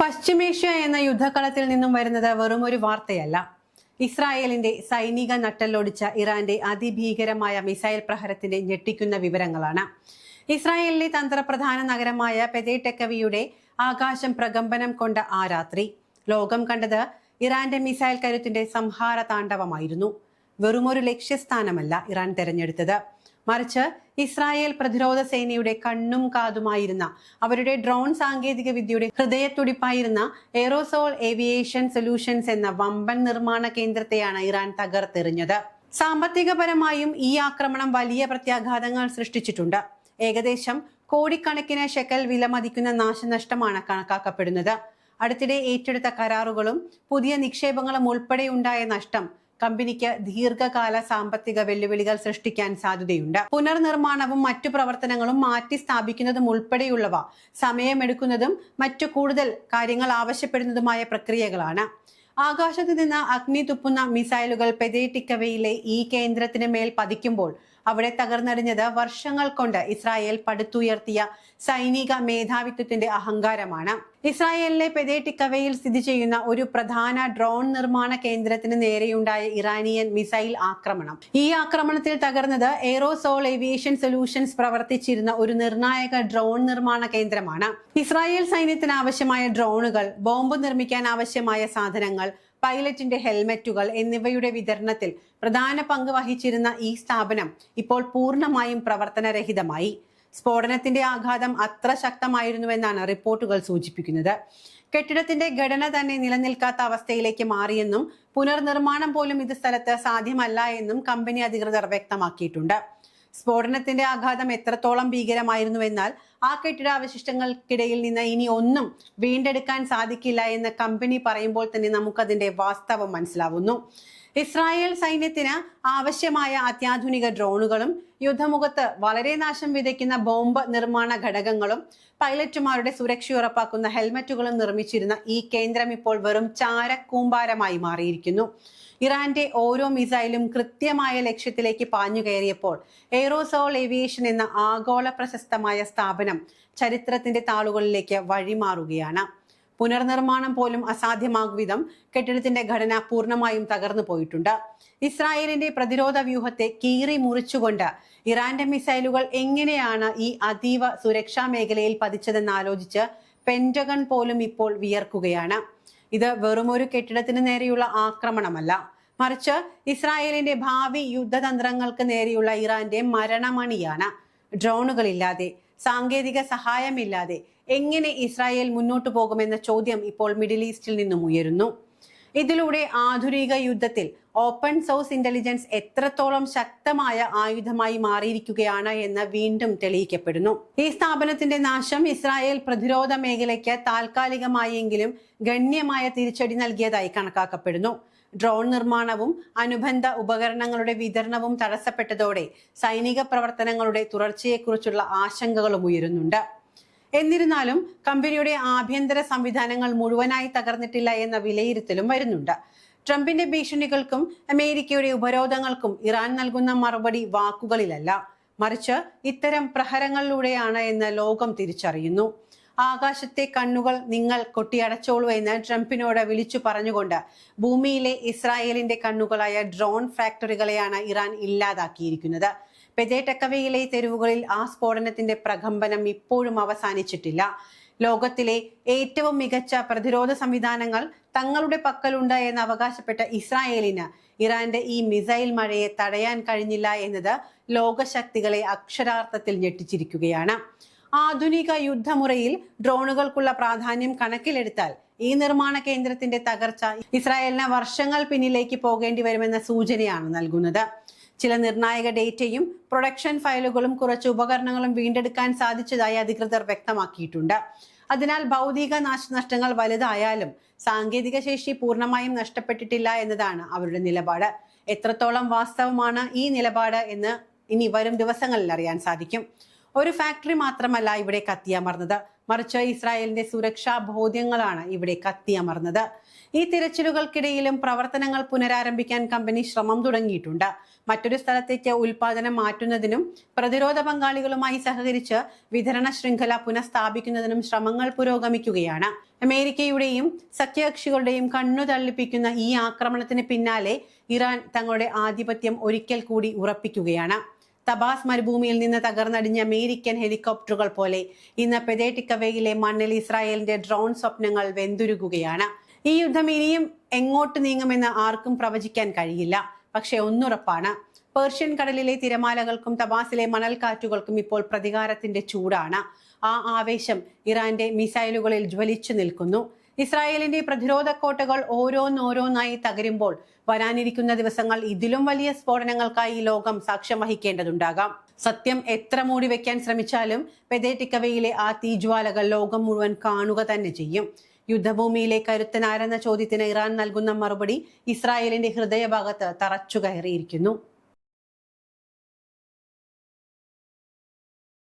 പശ്ചിമേഷ്യ എന്ന യുദ്ധക്കളത്തിൽ നിന്നും വരുന്നത് വെറും ഒരു വാർത്തയല്ല. ഇസ്രായേലിന്റെ സൈനിക നട്ടെല്ലൊടിച്ച ഇറാന്റെ അതിഭീകരമായ മിസൈൽ പ്രഹരത്തിന്റെ ഞെട്ടിക്കുന്ന വിവരങ്ങളാണ്. ഇസ്രായേലിലെ തന്ത്രപ്രധാന നഗരമായ പെതേടെക്കവിയുടെ ആകാശം പ്രകമ്പനം കൊണ്ട ആ രാത്രി ലോകം കണ്ടത് ഇറാന്റെ മിസൈൽ കരുത്തിന്റെ സംഹാര താണ്ഡവമായിരുന്നു. വെറുമൊരു ലക്ഷ്യസ്ഥാനമല്ല ഇറാൻ തെരഞ്ഞെടുത്തത്, മറിച്ച് ഇസ്രായേൽ പ്രതിരോധ സേനയുടെ കണ്ണും കാതുമായിരുന്ന, അവരുടെ ഡ്രോൺ സാങ്കേതിക വിദ്യയുടെ ഹൃദയത്തുടിപ്പായിരുന്ന എയറോസോൾ ഏവിയേഷൻ സൊല്യൂഷൻസ് എന്ന വമ്പൻ നിർമ്മാണ കേന്ദ്രത്തെയാണ് ഇറാൻ തകർത്തെറിഞ്ഞത്. സാമ്പത്തികപരമായും ഈ ആക്രമണം വലിയ പ്രത്യാഘാതങ്ങൾ സൃഷ്ടിച്ചിട്ടുണ്ട്. ഏകദേശം കോടിക്കണക്കിന് ഷെക്കൽ വിലമതിക്കുന്ന നാശനഷ്ടമാണ് കണക്കാക്കപ്പെടുന്നത്. അടുത്തിടെ ഏറ്റെടുത്ത കരാറുകളും പുതിയ നിക്ഷേപങ്ങളും ഉൾപ്പെടെയുണ്ടായ നഷ്ടം കമ്പനിക്ക് ദീർഘകാല സാമ്പത്തിക വെല്ലുവിളികൾ സൃഷ്ടിക്കാൻ സാധ്യതയുണ്ട്. പുനർനിർമ്മാണവും മറ്റു പ്രവർത്തനങ്ങളും മാറ്റി സ്ഥാപിക്കുന്നതും ഉൾപ്പെടെയുള്ളവ സമയമെടുക്കുന്നതും മറ്റു കൂടുതൽ കാര്യങ്ങൾ ആവശ്യപ്പെടുന്നതുമായ പ്രക്രിയകളാണ്. ആകാശത്ത് നിന്ന് അഗ്നി തുപ്പുന്ന മിസൈലുകൾ പെതേടിക്കവയിലെ ഈ കേന്ദ്രത്തിന് മേൽ പതിക്കുമ്പോൾ അവിടെ തകർന്നടിഞ്ഞത് വർഷങ്ങൾ കൊണ്ട് ഇസ്രായേൽ പടുത്തുയർത്തിയ സൈനിക മേധാവിത്വത്തിന്റെ അഹങ്കാരമാണ്. ഇസ്രായേലിലെ പെതേടിക്കവയിൽ സ്ഥിതി ചെയ്യുന്ന ഒരു പ്രധാന ഡ്രോൺ നിർമ്മാണ കേന്ദ്രത്തിന് നേരെയുണ്ടായ ഇറാനിയൻ മിസൈൽ ആക്രമണം. ഈ ആക്രമണത്തിൽ തകർന്നത് എയറോസോൾ ഏവിയേഷൻ സൊല്യൂഷൻസ് പ്രവർത്തിച്ചിരുന്ന ഒരു നിർണായക ഡ്രോൺ നിർമ്മാണ കേന്ദ്രമാണ്. ഇസ്രായേൽ സൈന്യത്തിന് ആവശ്യമായ ഡ്രോണുകൾ, ബോംബ് നിർമ്മിക്കാൻ ആവശ്യമായ സാധനങ്ങൾ, പൈലറ്റിന്റെ ഹെൽമെറ്റുകൾ എന്നിവയുടെ വിതരണത്തിൽ പ്രധാന പങ്ക് വഹിച്ചിരുന്ന ഈ സ്ഥാപനം ഇപ്പോൾ പൂർണ്ണമായും പ്രവർത്തനരഹിതമായി. സ്ഫോടനത്തിന്റെ ആഘാതം അത്ര ശക്തമായിരുന്നുവെന്നാണ് റിപ്പോർട്ടുകൾ സൂചിപ്പിക്കുന്നത്. കെട്ടിടത്തിന്റെ ഘടന തന്നെ നിലനിൽക്കാത്ത അവസ്ഥയിലേക്ക് മാറിയെന്നും പുനർനിർമ്മാണം പോലും ഇത് സ്ഥലത്ത് സാധ്യമല്ല എന്നും കമ്പനി അധികൃതർ വ്യക്തമാക്കിയിട്ടുണ്ട്. സ്ഫോടനത്തിന്റെ ആഘാതം എത്രത്തോളം ഭീകരമായിരുന്നുവെന്നാൽ ആ കെട്ടിടാവശിഷ്ടങ്ങൾക്കിടയിൽ നിന്ന് ഇനി ഒന്നും വീണ്ടെടുക്കാൻ സാധിക്കില്ല എന്ന് കമ്പനി പറയുമ്പോൾ തന്നെ നമുക്കതിന്റെ വാസ്തവം മനസ്സിലാവുന്നു. ഇസ്രായേൽ സൈന്യത്തിന് ആവശ്യമായ അത്യാധുനിക ഡ്രോണുകളും യുദ്ധമുഖത്ത് വളരെ നാശം വിതയ്ക്കുന്ന ബോംബ് നിർമ്മാണ ഘടകങ്ങളും പൈലറ്റുമാരുടെ സുരക്ഷ ഉറപ്പാക്കുന്ന ഹെൽമറ്റുകളും നിർമ്മിച്ചിരുന്ന ഈ കേന്ദ്രം ഇപ്പോൾ വെറും ചാരക്കൂമ്പാരമായി മാറിയിരിക്കുന്നു. ഇറാന്റെ ഓരോ മിസൈലും കൃത്യമായ ലക്ഷ്യത്തിലേക്ക് പാഞ്ഞു കയറിയപ്പോൾ എയറോസോൾ ഏവിയേഷൻ എന്ന ആഗോള പ്രശസ്തമായ സ്ഥാപനം ചരിത്രത്തിന്റെ താളുകളിലേക്ക് വഴിമാറുകയാണ്. പുനർനിർമ്മാണം പോലും അസാധ്യമാകും വിധം കെട്ടിടത്തിന്റെ ഘടന പൂർണ്ണമായും തകർന്നു പോയിട്ടുണ്ട്. ഇസ്രായേലിന്റെ പ്രതിരോധ വ്യൂഹത്തെ കീറി മുറിച്ചുകൊണ്ട് ഇറാന്റെ മിസൈലുകൾ എങ്ങനെയാണ് ഈ അതീവ സുരക്ഷാ മേഖലയിൽ പതിച്ചതെന്ന് ആലോചിച്ച് പെന്റഗൺ പോലും ഇപ്പോൾ വിയർക്കുകയാണ്. ഇത് വെറുമൊരു കെട്ടിടത്തിന് നേരെയുള്ള ആക്രമണമല്ല, മറിച്ച് ഇസ്രായേലിന്റെ ഭാവി യുദ്ധതന്ത്രങ്ങൾക്ക് നേരെയുള്ള ഇറാന്റെ മരണമണിയാണ്. ഡ്രോണുകളില്ലാതെ, സാങ്കേതിക സഹായമില്ലാതെ എങ്ങനെ ഇസ്രായേൽ മുന്നോട്ടു പോകുമെന്ന ചോദ്യം ഇപ്പോൾ മിഡിൽ ഈസ്റ്റിൽ നിന്നും ഉയരുന്നു. ഇതിലൂടെ ആധുനിക യുദ്ധത്തിൽ ഓപ്പൺ സോഴ്സ് ഇന്റലിജൻസ് എത്രത്തോളം ശക്തമായ ആയുധമായി മാറിയിരിക്കുകയാണ് എന്ന് വീണ്ടും തെളിയിക്കപ്പെടുന്നു. ഈ സ്ഥാപനത്തിന്റെ നാശം ഇസ്രായേൽ പ്രതിരോധ മേഖലയ്ക്ക് താൽക്കാലികമായെങ്കിലും ഗണ്യമായ തിരിച്ചടി നൽകിയതായി കണക്കാക്കപ്പെടുന്നു. ഡ്രോൺ നിർമ്മാണവും അനുബന്ധ ഉപകരണങ്ങളുടെ വിതരണവും തടസ്സപ്പെട്ടതോടെ സൈനിക പ്രവർത്തനങ്ങളുടെ തുടർച്ചയെക്കുറിച്ചുള്ള ആശങ്കകളും ഉയരുന്നുണ്ട്. എന്നിരുന്നാലും കമ്പനിയുടെ ആഭ്യന്തര സംവിധാനങ്ങൾ മുഴുവനായി തകർന്നിട്ടില്ല എന്ന വിലയിരുത്തലും വരുന്നുണ്ട്. ട്രംപിന്റെ ഭീഷണികൾക്കും അമേരിക്കയുടെ ഉപരോധങ്ങൾക്കും ഇറാൻ നൽകുന്ന മറുപടി വാക്കുകളിലല്ല, മറിച്ച് ഇത്തരം പ്രഹരങ്ങളിലൂടെയാണ് എന്ന് ലോകം തിരിച്ചറിയുന്നു. ആകാശത്തെ കണ്ണുകൾ നിങ്ങൾ കൊട്ടിയടച്ചോളൂ എന്ന് ട്രംപിനോട് വിളിച്ചു പറഞ്ഞുകൊണ്ട് ഭൂമിയിലെ ഇസ്രായേലിന്റെ കണ്ണുകളായ ഡ്രോൺ ഫാക്ടറികളെയാണ് ഇറാൻ ഇല്ലാതാക്കിയിരിക്കുന്നത്. പെതേടെക്കവയിലെ തെരുവുകളിൽ ആ സ്ഫോടനത്തിന്റെ പ്രകമ്പനം ഇപ്പോഴും അവസാനിച്ചിട്ടില്ല. ലോകത്തിലെ ഏറ്റവും മികച്ച പ്രതിരോധ സംവിധാനങ്ങൾ തങ്ങളുടെ പക്കലുണ്ട് എന്ന് അവകാശപ്പെട്ട ഇസ്രായേലിന് ഇറാന്റെ ഈ മിസൈൽ മഴയെ തടയാൻ കഴിഞ്ഞില്ല എന്നത് ലോകശക്തികളെ അക്ഷരാർത്ഥത്തിൽ ഞെട്ടിച്ചിരിക്കുകയാണ്. ആധുനിക യുദ്ധമുറയിൽ ഡ്രോണുകൾക്കുള്ള പ്രാധാന്യം കണക്കിലെടുത്താൽ ഈ നിർമ്മാണ കേന്ദ്രത്തിന്റെ തകർച്ച ഇസ്രായേലിന് വർഷങ്ങൾ പിന്നിലേക്ക് പോകേണ്ടി വരുമെന്ന സൂചനയാണ് നൽകുന്നത്. ചില നിർണായക ഡേറ്റയും പ്രൊഡക്ഷൻ ഫയലുകളും കുറച്ച് ഉപകരണങ്ങളും വീണ്ടെടുക്കാൻ സാധിച്ചതായി അധികൃതർ വ്യക്തമാക്കിയിട്ടുണ്ട്. അതിനാൽ ഭൗതിക നാശനഷ്ടങ്ങൾ വലുതായാലും സാങ്കേതിക ശേഷി പൂർണ്ണമായും നഷ്ടപ്പെട്ടിട്ടില്ല എന്നതാണ് അവരുടെ നിലപാട്. എത്രത്തോളം വാസ്തവമാണ് ഈ നിലപാട് എന്ന് ഇനി വരും ദിവസങ്ങളിൽ അറിയാൻ സാധിക്കും. ഒരു ഫാക്ടറി മാത്രമല്ല ഇവിടെ കത്തിയമർന്നത്, മറിച്ച് ഇസ്രായേലിന്റെ സുരക്ഷാ ബോധ്യങ്ങളാണ് ഇവിടെ കത്തിയമർന്നത്. ഈ തിരച്ചിലുകൾക്കിടയിലും പ്രവർത്തനങ്ങൾ പുനരാരംഭിക്കാൻ കമ്പനി ശ്രമം തുടങ്ങിയിട്ടുണ്ട്. മറ്റൊരു സ്ഥലത്തേക്ക് ഉൽപാദനം മാറ്റുന്നതിനും പ്രതിരോധ പങ്കാളികളുമായി സഹകരിച്ച് വിതരണ ശൃംഖല പുനഃസ്ഥാപിക്കുന്നതിനും ശ്രമങ്ങൾ പുരോഗമിക്കുകയാണ്. അമേരിക്കയുടെയും സഖ്യകക്ഷികളുടെയും കണ്ണു തള്ളിപ്പിക്കുന്ന ഈ ആക്രമണത്തിന് പിന്നാലെ ഇറാൻ തങ്ങളുടെ ആധിപത്യം ഒരിക്കൽ കൂടി ഉറപ്പിക്കുകയാണ്. തബാസ് മരുഭൂമിയിൽ നിന്ന് തകർന്നടിഞ്ഞ അമേരിക്കൻ ഹെലികോപ്റ്ററുകൾ പോലെ ഇന്ന് പെതേറ്റിക്കവയിലെ മണ്ണിൽ ഇസ്രായേലിന്റെ ഡ്രോൺ സ്വപ്നങ്ങൾ വെന്തുരുകുകയാണ്. ഈ യുദ്ധം ഇനിയും എങ്ങോട്ട് നീങ്ങുമെന്ന് ആർക്കും പ്രവചിക്കാൻ കഴിയില്ല. പക്ഷെ ഒന്നുറപ്പാണ്, പേർഷ്യൻ കടലിലെ തിരമാലകൾക്കും തബാസിലെ മണൽക്കാറ്റുകൾക്കും ഇപ്പോൾ പ്രതികാരത്തിന്റെ ചൂടാണ്. ആ ആവേശം ഇറാന്റെ മിസൈലുകളിൽ ജ്വലിച്ചു നിൽക്കുന്നു. ഇസ്രായേലിന്റെ പ്രതിരോധ കോട്ടകൾ ഓരോന്നോരോന്നായി തകരുമ്പോൾ വരാനിരിക്കുന്ന ദിവസങ്ങൾ ഇതിലും വലിയ സ്ഫോടനങ്ങൾക്കായി ലോകം സാക്ഷ്യം വഹിക്കേണ്ടതുണ്ടാകാം. സത്യം എത്ര മൂടി വെക്കാൻ ശ്രമിച്ചാലും പെതേറ്റിക്കവയിലെ ആ തീജ്വാലകൾ ലോകം മുഴുവൻ കാണുക തന്നെ ചെയ്യും. യുദ്ധഭൂമിയിലെ കരുത്തനാരെന്ന ചോദ്യത്തിന് ഇറാൻ നൽകുന്ന മറുപടി ഇസ്രായേലിന്റെ ഹൃദയഭാഗത്ത് തറച്ചു കയറിയിരിക്കുന്നു.